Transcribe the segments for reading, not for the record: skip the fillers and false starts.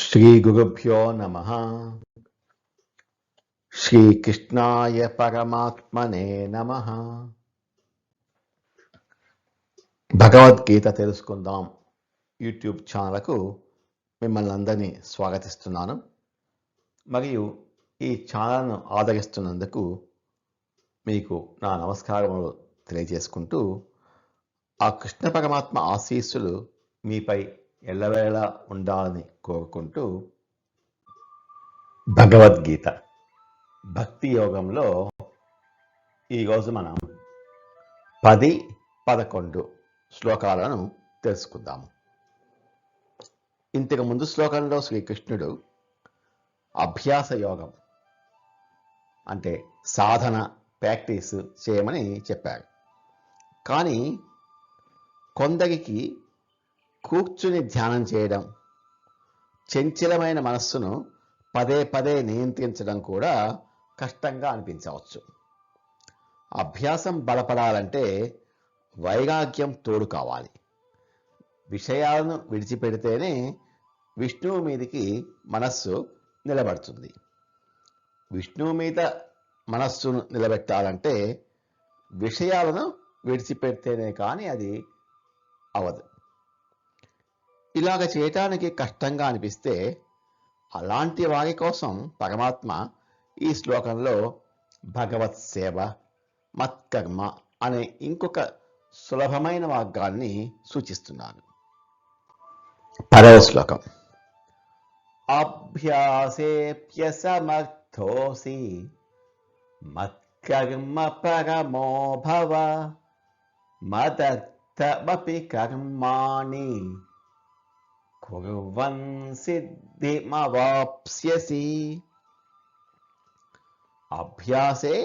శ్రీగురుభ్యో నమః. శ్రీకృష్ణాయ పరమాత్మనే నమః. భగవద్గీత తెలుసుకుందాం యూట్యూబ్ ఛానల్కు మిమ్మల్ని అందరినీ స్వాగతిస్తున్నాను. మరియు ఈ ఛానల్ను ఆదరిస్తున్నందుకు మీకు నా నమస్కారములు తెలియజేసుకుంటూ, ఆ కృష్ణ పరమాత్మ ఆశీస్సులు మీపై ఎల్లవేళ ఉండాలని కోరుకుంటూ, భగవద్గీత భక్తి యోగంలో ఈరోజు మనం 10, 11 శ్లోకాలను తెలుసుకుందాము. ఇంతకు ముందు శ్లోకంలో శ్రీకృష్ణుడు అభ్యాస యోగం అంటే సాధన, ప్రాక్టీస్ చేయమని చెప్పారు. కానీ కొందరికి కూర్చుని ధ్యానం చేయడం, చంచలమైన మనస్సును పదే పదే నియంత్రించడం కూడా కష్టంగా అనిపించవచ్చు. అభ్యాసం బలపడాలంటే వైరాగ్యం తోడు కావాలి. విషయాలను విడిచిపెడితేనే విష్ణువు మీదికి మనస్సు నిలబడుతుంది. విష్ణువు మీద మనస్సును నిలబెట్టాలంటే విషయాలను విడిచిపెడితేనే కానీ అది అవదు. ఇలాగ చేయటానికి కష్టంగా అనిపిస్తే అలాంటి వారి కోసం పరమాత్మ ఈ శ్లోకంలో భగవత్ సేవ, మత్కర్మ అనే ఇంకొక సులభమైన మార్గాన్ని సూచిస్తున్నాను. 10వ శ్లోకం. అభ్యాసేప్యసమర్థోసి మత్కర్మ పరమో భవ మదర్థమపి కర్మాణి కుర్వన్ సిద్ధిమవాప్స్యసి. అభ్యాసే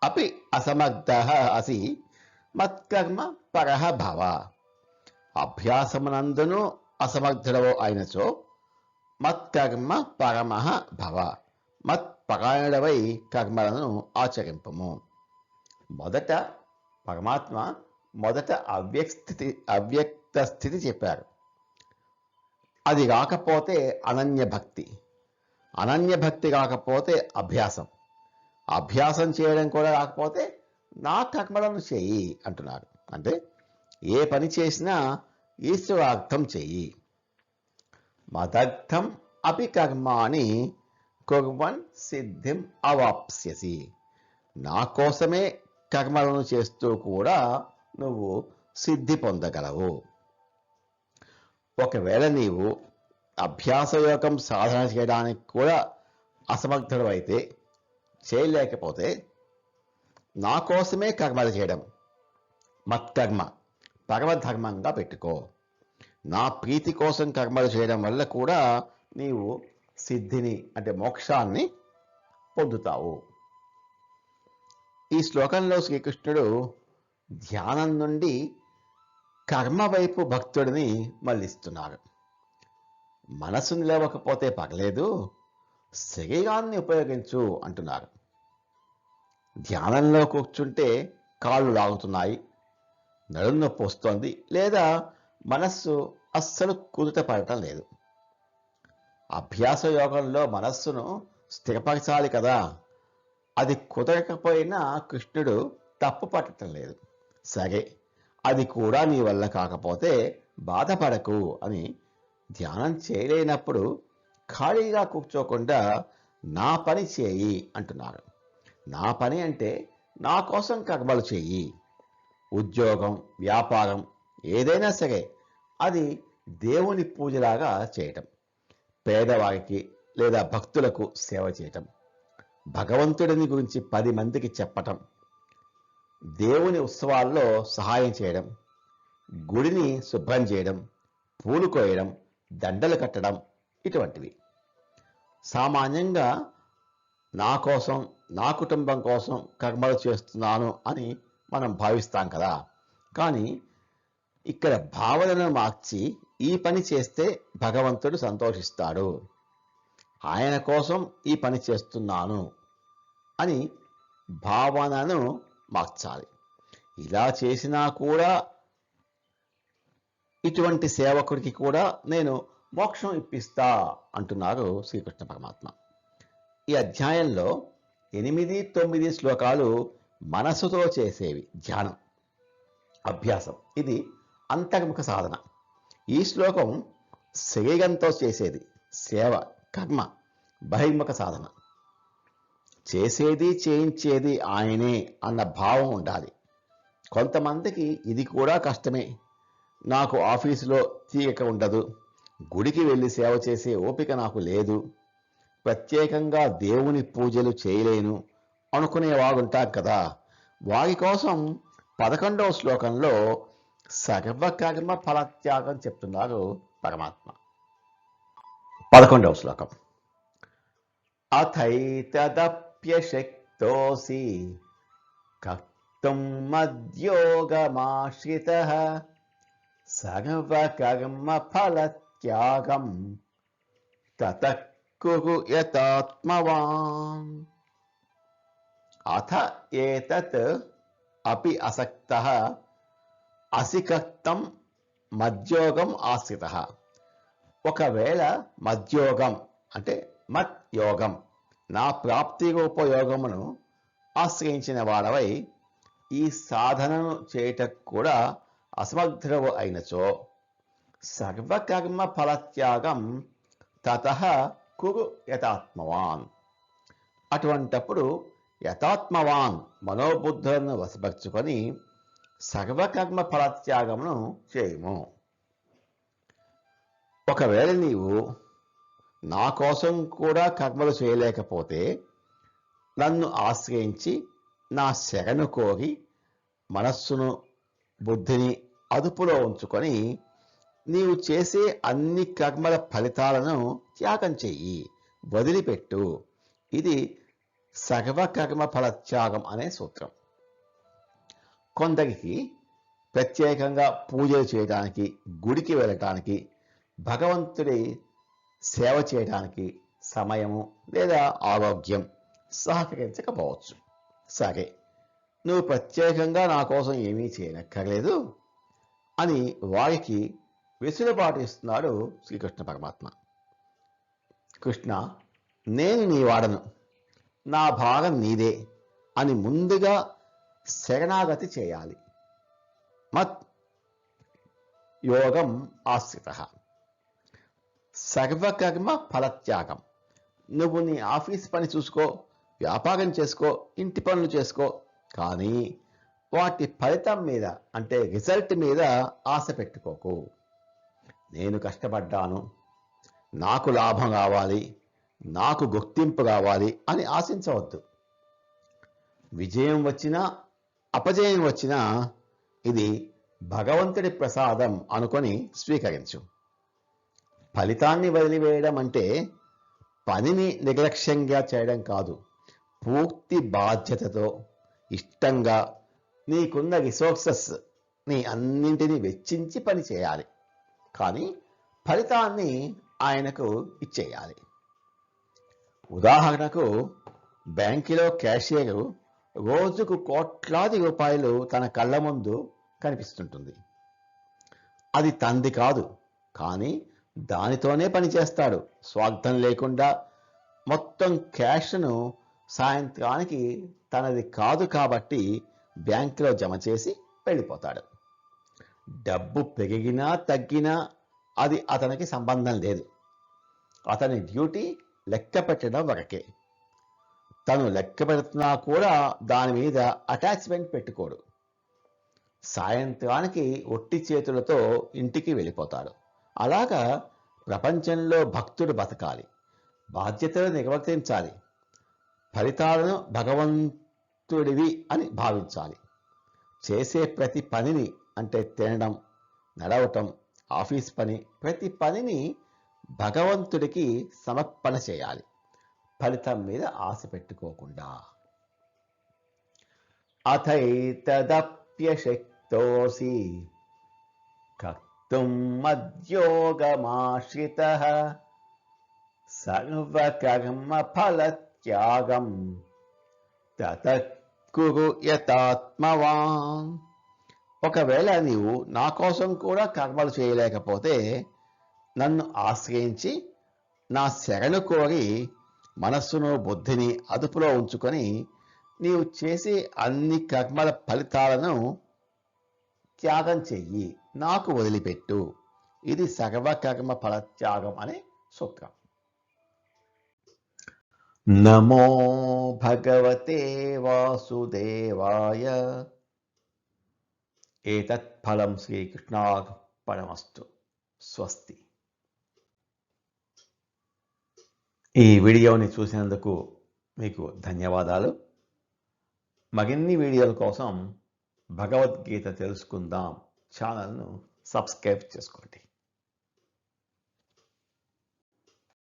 అపి అసమర్థః అసి మత్కర్మ పరః భవ. అభ్యాసమునందును అసమర్థుడవు అయినచో మత్కర్మ పరమః భవ. మత్పరాయణుడవై కర్మలను ఆచరింపము. మొదట పరమాత్మ అవ్యక్త స్థితి చెప్పారు. అది రాకపోతే అనన్య భక్తి రాకపోతే అభ్యాసం చేయడం కూడా రాకపోతే నా కర్మలను చెయ్యి అంటున్నారు. అంటే ఏ పని చేసినా ఈశ్వరార్థం చెయ్యి. మదర్థం అపి కర్మాణి కుర్వన్ సిద్ధిం అవాప్స్యసి. నా కోసమే కర్మలను చేస్తూ కూడా నువ్వు సిద్ధి పొందగలవు. ఒకవేళ నీవు అభ్యాసయోగం సాధన చేయడానికి కూడా అసమర్థుడు అయితే, చేయలేకపోతే నా కోసమే కర్మలు చేయడం మత్కర్మ పరమధర్మంగా పెట్టుకో. నా ప్రీతి కోసం కర్మలు చేయడం వల్ల కూడా నీవు సిద్ధిని అంటే మోక్షాన్ని పొందుతావు. ఈ శ్లోకంలో శ్రీకృష్ణుడు ధ్యానం నుండి కర్మ వైపు భక్తుడిని మళ్ళిస్తున్నారు. మనసు నిలవకపోతే పర్లేదు, శరీరాన్ని ఉపయోగించు అంటున్నారు. ధ్యానంలో కూర్చుంటే కాళ్ళు లాగుతున్నాయి, నడుము నొప్పి వస్తోంది, లేదా మనస్సు అస్సలు కుదుట పడటం లేదు. అభ్యాస యోగంలో మనస్సును స్థిరపరచాలి కదా. అది కుదరకపోయినా కృష్ణుడు తప్పు పట్టడం లేదు. సరే, అది కూడా నీ వల్ల కాకపోతే బాధపడకు అని ధ్యానం చేయలేనప్పుడు ఖాళీగా కూర్చోకుండా నా పని చేయి అంటున్నారు. నా పని అంటే నా కోసం కర్మలు చేయి. ఉద్యోగం, వ్యాపారం ఏదైనా సరే అది దేవుని పూజలాగా చేయటం, పేదవారికి లేదా భక్తులకు సేవ చేయటం, భగవంతుడిని గురించి 10 మందికి చెప్పటం, దేవుని ఉత్సవాల్లో సహాయం చేయడం, గుడిని శుభ్రం చేయడం, పూలు కోయడం, దండలు కట్టడం, ఇటువంటివి. సామాన్యంగా నా కోసం, నా కుటుంబం కోసం కర్మలు చేస్తున్నాను అని మనం భావిస్తాం కదా. కానీ ఇక్కడ భావనను మార్చి ఈ పని చేస్తే భగవంతుడు సంతోషిస్తాడు, ఆయన కోసం ఈ పని చేస్తున్నాను అని భావనను మార్చాలి. ఇలా చేసినా కూడా ఇటువంటి సేవకుడికి కూడా నేను మోక్షం ఇప్పిస్తా అంటున్నారు శ్రీకృష్ణ పరమాత్మ. ఈ అధ్యాయంలో 8, 9 శ్లోకాలు మనసుతో చేసేవి, ధ్యానం, అభ్యాసం. ఇది అంతర్ముఖ సాధన. ఈ శ్లోకం శరీరంతో చేసేది, సేవ, కర్మ, బహిర్ముఖ సాధన. చేసేది చేయించేది ఆయనే అన్న భావం ఉండాలి. కొంతమందికి ఇది కూడా కష్టమే. నాకు ఆఫీసులో తీరిక ఉండదు, గుడికి వెళ్ళి సేవ చేసే ఓపిక నాకు లేదు, ప్రత్యేకంగా దేవుని పూజలు చేయలేను అనుకునేవాడుంటారు కదా. వారి కోసం 11వ శ్లోకంలో సర్వకర్మ ఫలత్యాగం చెప్తున్నారు పరమాత్మ. 11వ శ్లోకం. అథైతదప్యశక్తోసి కర్తుం మద్యోగమాశ్రితః సర్వకర్మ ఫలత్యాగం తతః కురు యతాత్మవాన్. అథ ఏతత్ అపి అసక్తః అసి కర్తం మద్యోగం ఆశ్రితః. ఒకవేళ మద్యోగం అంటే మత్ యోగం, నా ప్రాప్తి రూపయోగమును ఆశ్రయించిన వాడవై ఈ సాధనను చేయటకు కూడా అసమర్థుడవు అయినచో సర్వకర్మ ఫలత్యాగం తతః కురు యతాత్మవాన్. అటువంటప్పుడు యతాత్మవాన్ మనోబుద్ధులను వశపరుచుకొని సర్వకర్మ ఫలత్యాగమును చేయము. ఒకవేళ నీవు నా కోసం కూడా కర్మలు చేయలేకపోతే నన్ను ఆశ్రయించి నా శరణు కోరి మనస్సును, బుద్ధిని అదుపులో ఉంచుకొని నీవు చేసే అన్ని కర్మల ఫలితాలను త్యాగం చెయ్యి, వదిలిపెట్టు. ఇది సర్వకర్మ ఫలత్యాగం అనే సూత్రం. కొందరికి ప్రత్యేకంగా పూజలు చేయడానికి, గుడికి వెళ్ళటానికి, భగవంతుడి సేవ చేయడానికి సమయము లేదా ఆరోగ్యం సహకరించకపోవచ్చు. సరే, నువ్వు ప్రత్యేకంగా నా కోసం ఏమీ చేయనక్కర్లేదు అని వారికి వెసులుబాటు ఇస్తున్నాడు శ్రీకృష్ణ పరమాత్మ. కృష్ణ, నేను నీ వాడను, నా భాగం నీదే అని ముందుగా శరణాగతి చేయాలి. మత్ యోగం ఆశ్రితః సర్వకర్మ ఫలత్యాగం. నువ్వు నీ ఆఫీస్ పని చూసుకో, వ్యాపారం చేసుకో, ఇంటి పనులు చేసుకో, కానీ వాటి ఫలితం మీద అంటే రిజల్ట్ మీద ఆశ పెట్టుకోకు. నేను కష్టపడ్డాను, నాకు లాభం కావాలి, నాకు గుర్తింపు కావాలి అని ఆశించవద్దు. విజయం వచ్చినా అపజయం వచ్చినా ఇది భగవంతుడి ప్రసాదం అనుకొని స్వీకరించు. ఫలితాన్ని వదిలివేయడం అంటే పనిని నిర్లక్ష్యంగా చేయడం కాదు. పూర్తి బాధ్యతతో, ఇష్టంగా నీకున్న రిసోర్సెస్ నీ అన్నింటినీ వెచ్చించి పని చేయాలి. కానీ ఫలితాన్ని ఆయనకు ఇచ్చేయాలి. ఉదాహరణకు, బ్యాంకులో క్యాషియర్ రోజుకు కోట్లాది రూపాయలు తన కళ్ళ ముందు కనిపిస్తుంటుంది. అది తంది కాదు, కానీ దానితోనే పనిచేస్తాడు. స్వార్థం లేకుండా మొత్తం క్యాష్ను సాయంత్రానికి తనది కాదు కాబట్టి బ్యాంకులో జమ చేసి వెళ్ళిపోతాడు. డబ్బు పెరిగినా తగ్గినా అది అతనికి సంబంధం లేదు. అతని డ్యూటీ లెక్క పెట్టడం వరకే. తను లెక్క పెడుతున్నా కూడా దాని మీద అటాచ్మెంట్ పెట్టుకోడు. సాయంత్రానికి ఒట్టి చేతులతో ఇంటికి వెళ్ళిపోతాడు. అలాగా ప్రపంచంలో భక్తుడు బతకాలి, బాధ్యతలు నిర్వర్తించాలి, ఫలితాలను భగవంతుడివి అని భావించాలి. చేసే ప్రతి పనిని అంటే తినడం, నడవటం, ఆఫీస్ పని, ప్రతి పనిని భగవంతుడికి సమర్పణ చేయాలి, ఫలితం మీద ఆశ పెట్టుకోకుండా. అథైతదప్యశక్తోసి కర్తుం మద్యోగమాశ్రితః సర్వకర్మ ఫలత్యాగం తతః కురు యతాత్మవాన్. ఒకవేళ నీవు నా కోసం కూడా కర్మలు చేయలేకపోతే నన్ను ఆశ్రయించి నా శరణు కోరి మనస్సును బుద్ధిని అదుపులో ఉంచుకొని నీవు చేసే అన్ని కర్మల ఫలితాలను త్యాగం చెయ్యి, నాకు వదిలిపెట్టు. ఇది సర్వకర్మ ఫలత్యాగం అనే సూత్రం. నమో భగవతే వాసుదేవాయ. ఏతత్ ఫలం శ్రీకృష్ణార్పణమస్తు. స్వస్తి. ఈ వీడియోని చూసినందుకు మీకు ధన్యవాదాలు. మరిన్ని వీడియోల కోసం భగవద్గీత తెలుసుకుందాం ఛానల్ను సబ్స్క్రైబ్ చేసుకోండి.